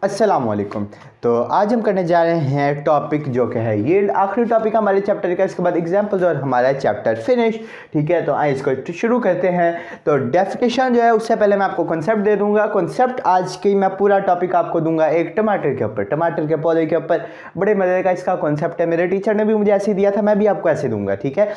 अस्सलाम वालेकुम। तो आज हम करने जा रहे हैं टॉपिक जो कि है यील्ड। आखिरी टॉपिक हमारे चैप्टर का, इसके बाद एग्जांपल्स और हमारा चैप्टर फिनिश। ठीक है, तो आइए इसको शुरू करते हैं। तो डेफिनेशन जो है उससे पहले मैं आपको कॉन्सेप्ट दे दूंगा। कॉन्सेप्ट आज की मैं पूरा टॉपिक आपको दूंगा एक टमाटर के ऊपर, टमाटर के पौधे के ऊपर। बड़े मज़े का इसका कॉन्सेप्ट है, मेरे टीचर ने भी मुझे ऐसे दिया था, मैं भी आपको ऐसे दूंगा। ठीक है,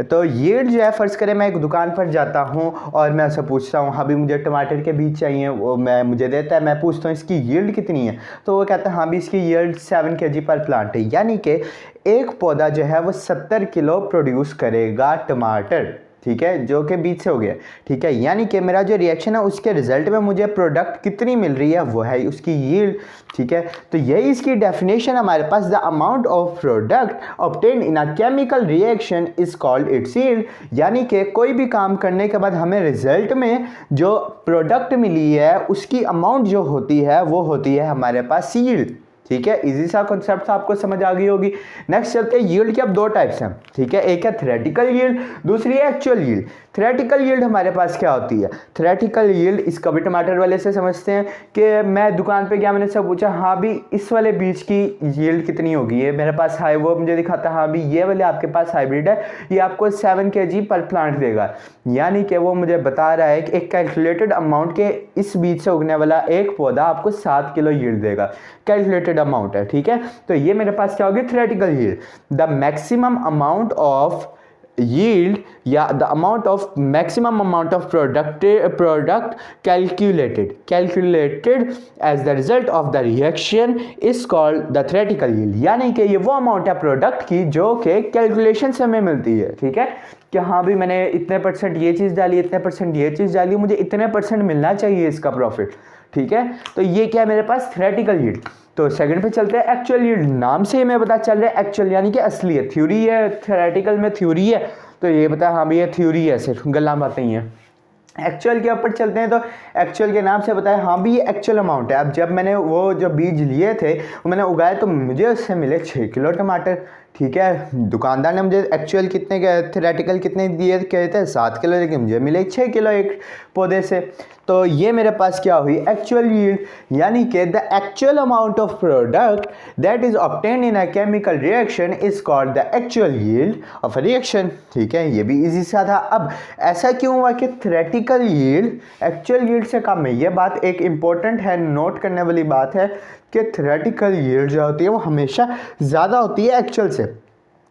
तो यील्ड जो है, फ़र्ज़ करें मैं एक दुकान पर जाता हूँ और मैं उससे पूछता हूँ हाँ भी मुझे टमाटर के बीज चाहिए, वो मुझे देता है। मैं पूछता हूँ इसकी यील्ड कितनी है, तो वो कहता है हाँ भी इसकी यील्ड 7 kg पर प्लांट है, यानी कि एक पौधा जो है वो 70 किलो प्रोड्यूस करेगा टमाटर। ठीक है, जो कि बीज से हो गया। ठीक है, यानी कि मेरा जो रिएक्शन है उसके रिजल्ट में मुझे प्रोडक्ट कितनी मिल रही है वो है उसकी यील्ड। ठीक है, तो यही इसकी डेफिनेशन हमारे पास। The amount of product obtained in a chemical reaction is called its yield, यानी कि कोई भी काम करने के बाद हमें रिजल्ट में जो प्रोडक्ट मिली है उसकी अमाउंट जो होती है वो होती है हमारे पास यील्ड। ठीक है, इजी सा कॉन्सेप्ट आपको समझ आ गई होगी। नेक्स्ट चलते हैं, यील्ड के अब दो टाइप्स हैं। ठीक है, एक है थ्योरेटिकल यील्ड, दूसरी है एक्चुअल यील्ड। थ्योरेटिकल यील्ड हमारे पास क्या होती है? थ्योरेटिकल यील्ड इसका भी टमाटर वाले से समझते हैं कि मैं दुकान पे गया, मैंने सब पूछा हाँ भी इस वाले बीज की यील्ड कितनी होगी, ये मेरे पास है, वो मुझे दिखाता हाँ भी ये वाले आपके पास हाइब्रिड है, ये आपको 7 kg पर प्लांट देगा। यानी कि वो मुझे बता रहा है कि एक कैलकुलेटेड अमाउंट के इस बीज से उगने वाला एक पौधा आपको 7 किलो यील्ड देगा, कैलकुलेटेड अमाउंट है। ठीक है, तो ये मेरे पास क्या होगी? Theoretical yield. The maximum amount of yield या the amount of maximum amount of product calculated as the result of the reaction is called the theoretical yield, यानी कि ये वो अमाउंट है प्रोडक्ट की जो कि कैलकुलेशन से हमें मिलती है। ठीक है, कि हाँ भी मैंने इतने परसेंट ये चीज़ डाली, इतने परसेंट ये चीज़ डाली, मुझे इतने परसेंट मिलना चाहिए इसका प्रॉफिट। ठीक है, तो ये क्या है मेरे पास? Theoretical yield. तो सेकंड पे चलते हैं, एक्चुअल यील्ड। नाम से ही हमें पता चल रहा है एक्चुअल यानी कि असली है, थ्योरी है, थ्योरेटिकल में थ्योरी है, तो ये पता है हाँ भी ये थ्योरी है, सिर्फ गल्ला बातें ही हैं। एक्चुअल के ऊपर चलते हैं, तो एक्चुअल के नाम से बताया हाँ भी ये एक्चुअल अमाउंट है। अब जब मैंने वो जो बीज लिए थे वो मैंने उगाए तो मुझे उससे मिले 6 किलो टमाटर। ठीक है, दुकानदार ने मुझे एक्चुअल कितने थ्योरेटिकल कितने दिए कहते हैं 7 किलो, लेकिन मुझे मिले 6 किलो एक पौधे से। तो ये मेरे पास क्या हुई? एक्चुअल यील्ड, यानी कि the actual amount of product that is obtained in a chemical reaction is called the actual yield of a reaction. ठीक है, ये भी इजी सा था। अब ऐसा क्यों हुआ कि थ्योरेटिकल यील्ड एक्चुअल यील्ड से कम है? ये बात एक इंपॉर्टेंट है, नोट करने वाली बात है कि थ्योरेटिकल यील्ड जो होती है वो हमेशा ज़्यादा होती है एक्चुअल से।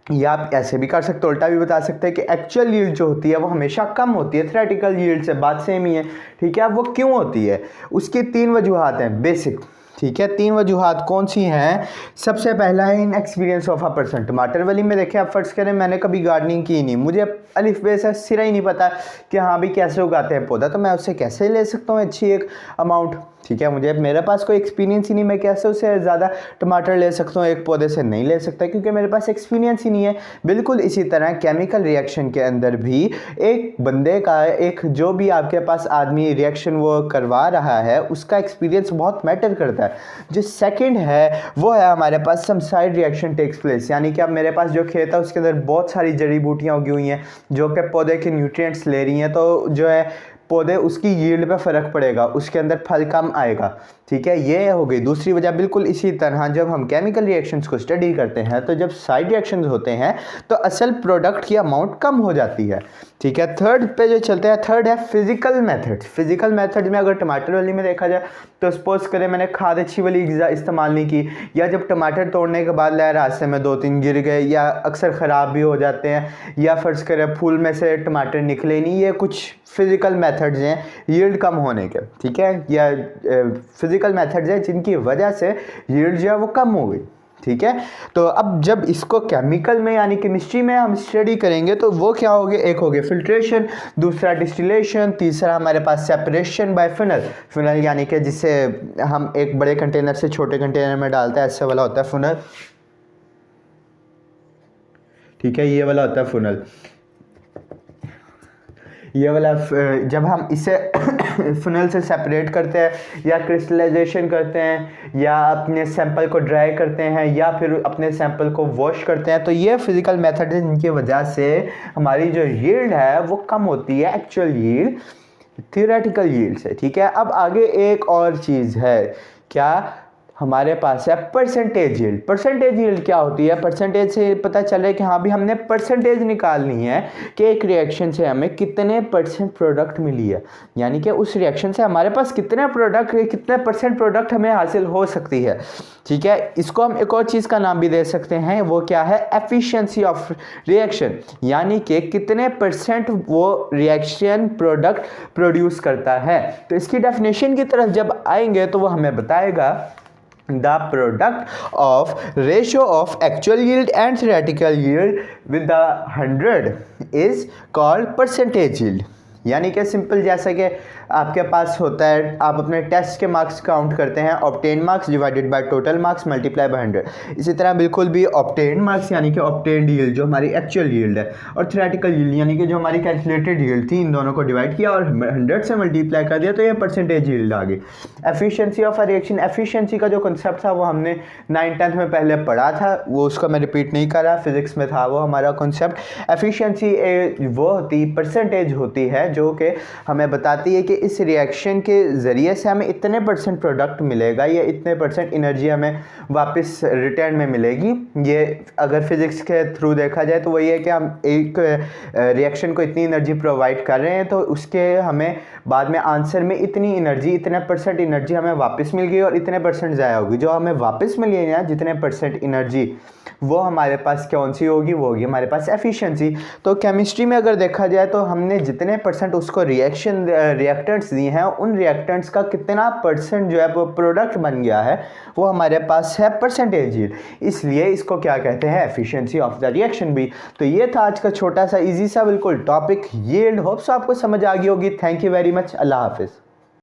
या आप ऐसे भी कर सकते हो, उल्टा भी बता सकते हैं कि एक्चुअल यील्ड जो होती है वो हमेशा कम होती है थ्योरेटिकल यील्ड से। बात सेम ही है। ठीक है, अब वो क्यों होती है? उसकी 3 वजूहात हैं बेसिक। ठीक है, 3 वजूहात कौन सी हैं? सबसे पहला है in experience of a person. टमाटर वाली में देखें, आप फर्ज करें मैंने कभी गार्डनिंग की नहीं, मुझे अलिफ बे से सिरा ही नहीं पता कि हाँ भी कैसे उगाते हैं पौधा, तो मैं उससे कैसे ले सकता हूँ अच्छी एक अमाउंट? ठीक है, मुझे मेरे पास कोई एक्सपीरियंस ही नहीं, मैं कैसे उससे ज़्यादा टमाटर ले सकता हूँ? एक पौधे से नहीं ले सकता क्योंकि मेरे पास एक्सपीरियंस ही नहीं है। बिल्कुल इसी तरह केमिकल रिएक्शन के अंदर भी एक बंदे का, एक जो भी आपके पास आदमी रिएक्शन वो करवा रहा है उसका एक्सपीरियंस बहुत मैटर करता है। जो सेकंड है वो है हमारे पास some side reaction takes place, यानी कि अब मेरे पास जो खेत है उसके अंदर बहुत सारी जड़ी बूटियाँ उगी हुई हैं जो कि पौधे के न्यूट्रिएंट्स ले रही हैं, तो जो है पौधे उसकी यील्ड पे फ़र्क पड़ेगा, उसके अंदर फल कम आएगा। ठीक है, ये हो गई दूसरी वजह। बिल्कुल इसी तरह जब हम केमिकल रिएक्शंस को स्टडी करते हैं तो जब साइड रिएक्शंस होते हैं तो असल प्रोडक्ट की अमाउंट कम हो जाती है। ठीक है, थर्ड पे जो चलते हैं, थर्ड है फिजिकल मेथड। फिजिकल मेथड में अगर टमाटर वाली में देखा जाए तो सपोज करें मैंने खाद अच्छी वाली इस्तेमाल नहीं की, या जब टमाटर तोड़ने के बाद रास्ते में 2-3 गिर गए, या अक्सर ख़राब भी हो जाते हैं, या फ़र्ज़ करें फूल में से टमाटर निकले नहीं, ये कुछ फिज़िकल मेथड्स हैं यील्ड कम होने के। ठीक है, या फिज़िकल मेथड्स हैं जिनकी वजह से यील्ड जो है वो कम हो गई। ठीक है, तो अब जब इसको केमिकल में यानी केमिस्ट्री में हम स्टडी करेंगे तो वो क्या होगे? एक हो गया फिल्ट्रेशन, दूसरा डिस्टिलेशन, तीसरा हमारे पास सेपरेशन बाय फनल। फनल यानी कि जिससे हम एक बड़े कंटेनर से छोटे कंटेनर में डालते हैं, ऐसे वाला होता है फनल। ठीक है, ये वाला होता है फनल। ये वाला जब हम इसे फनल से सेपरेट करते हैं या क्रिस्टलाइजेशन करते हैं या अपने सैंपल को ड्राई करते हैं या फिर अपने सैंपल को वॉश करते हैं, तो ये फिज़िकल मेथड है जिनकी वजह से हमारी जो यील्ड है वो कम होती है एक्चुअल यील्ड थियोरेटिकल यील्ड से। ठीक है, अब आगे एक और चीज़ है, क्या? हमारे पास है परसेंटेज यील्ड। परसेंटेज यील्ड क्या होती है? परसेंटेज से पता चल रहा है कि हाँ भी हमने परसेंटेज निकालनी है कि एक रिएक्शन से हमें कितने परसेंट प्रोडक्ट मिली है, यानी कि उस रिएक्शन से हमारे पास कितने परसेंट प्रोडक्ट हमें हासिल हो सकती है। ठीक है, इसको हम एक और चीज़ का नाम भी दे सकते हैं, वो क्या है? एफिशिएंसी ऑफ रिएक्शन, यानी कि कितने परसेंट वो रिएक्शन प्रोडक्ट प्रोड्यूस करता है। तो इसकी डेफिनेशन की तरफ जब आएंगे तो वो हमें बताएगा the product of ratio of actual yield and theoretical yield with the 100 is called percentage yield। यानी कि सिंपल जैसा कि आपके पास होता है, आप अपने टेस्ट के मार्क्स काउंट करते हैं, obtain marks divided by total marks multiply by 100। इसी तरह बिल्कुल भी ऑब्टेन मार्क्स यानी कि ऑब्टेन्ड यील्ड जो हमारी एक्चुअल यील्ड है, और थ्योरेटिकल यील्ड यानी कि जो हमारी कैलकुलेटेड यील्ड थी, इन दोनों को डिवाइड किया और 100 से मल्टीप्लाई कर दिया तो ये परसेंटेज यील्ड आ गई। Efficiency of a reaction, efficiency का जो कंसेप्ट था वो हमने 9th-10th में पहले पढ़ा था, वो उसका मैं रिपीट नहीं कर रहा, फिजिक्स में था वो हमारा कॉन्सेप्ट। एफिशिएंसी वो होती परसेंटेज होती है जो कि हमें बताती है कि इस रिएक्शन के ज़रिए से हमें इतने परसेंट प्रोडक्ट मिलेगा या इतने परसेंट एनर्जी हमें वापस रिटर्न में मिलेगी। ये अगर फिज़िक्स के थ्रू देखा जाए तो वही है कि हम एक रिएक्शन को इतनी एनर्जी प्रोवाइड कर रहे हैं तो उसके हमें बाद में आंसर में इतनी एनर्जी, इतने परसेंट एनर्जी हमें वापस मिल गई और इतने परसेंट ज़ाया होगी। जो हमें वापस मिली है ना जितने परसेंट एनर्जी, वो हमारे पास कौन सी होगी? वो होगी हमारे पास एफिशिएंसी। तो केमिस्ट्री में अगर देखा जाए तो हमने जितने परसेंट उसको रिएक्टेंट्स दिए हैं, उन रिएक्टेंट्स का कितना परसेंट जो है वो प्रोडक्ट बन गया है, वो हमारे पास है परसेंटेज यील्ड। इसलिए इसको क्या कहते हैं? एफिशिएंसी ऑफ द रिएक्शन भी। तो ये था आज का छोटा सा इजी सा बिल्कुल टॉपिक यील्ड। होप्स आपको समझ आ गई होगी। Thank you very much. अल्लाह हाफिज़।